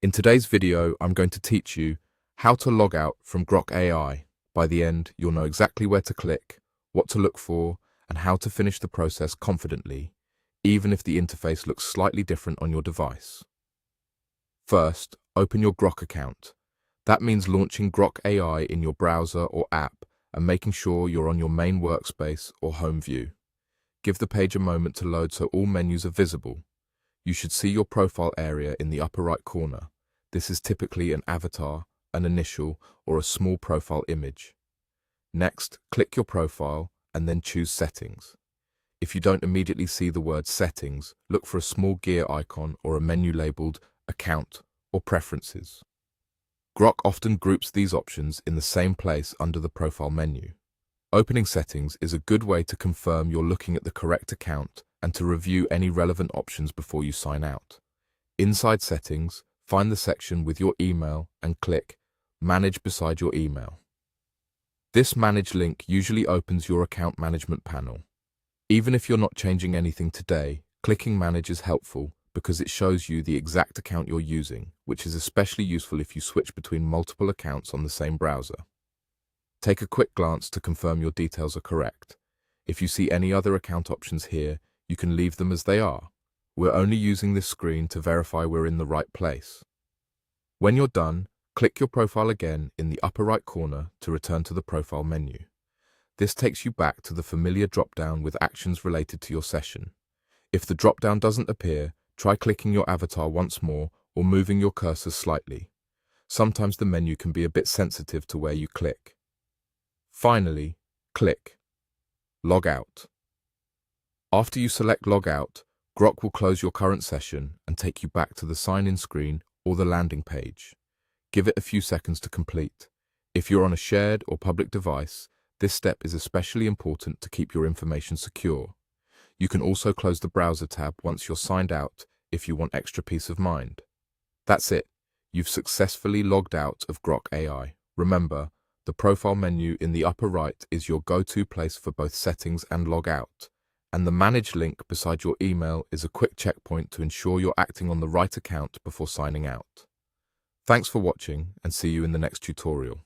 In today's video, I'm going to teach you how to log out from Grok AI. By the end, you'll know exactly where to click, what to look for, and how to finish the process confidently, even if the interface looks slightly different on your device. First, open your Grok account. That means launching Grok AI in your browser or app and making sure you're on your main workspace or home view. Give the page a moment to load so all menus are visible. You should see your profile area in the upper right corner. This is typically an avatar, an initial, or a small profile image. Next, click your profile and then choose Settings. If you don't immediately see the word Settings, look for a small gear icon or a menu labeled Account or Preferences. Grok often groups these options in the same place under the profile menu. Opening Settings is a good way to confirm you're looking at the correct account and to review any relevant options before you sign out. Inside Settings, find the section with your email and click Manage beside your email. This Manage link usually opens your account management panel. Even if you're not changing anything today, clicking Manage is helpful because it shows you the exact account you're using, which is especially useful if you switch between multiple accounts on the same browser. Take a quick glance to confirm your details are correct. If you see any other account options here, you can leave them as they are. We're only using this screen to verify we're in the right place. When you're done, click your profile again in the upper right corner to return to the profile menu. This takes you back to the familiar drop-down with actions related to your session. If the drop-down doesn't appear, try clicking your avatar once more or moving your cursor slightly. Sometimes the menu can be a bit sensitive to where you click. Finally, click Log Out. After you select Log Out, Grok will close your current session and take you back to the sign-in screen or the landing page. Give it a few seconds to complete. If you're on a shared or public device, this step is especially important to keep your information secure. You can also close the browser tab once you're signed out if you want extra peace of mind. That's it. You've successfully logged out of Grok AI. Remember, the profile menu in the upper right is your go-to place for both settings and log out, and the Manage link beside your email is a quick checkpoint to ensure you're acting on the right account before signing out. Thanks for watching and see you in the next tutorial.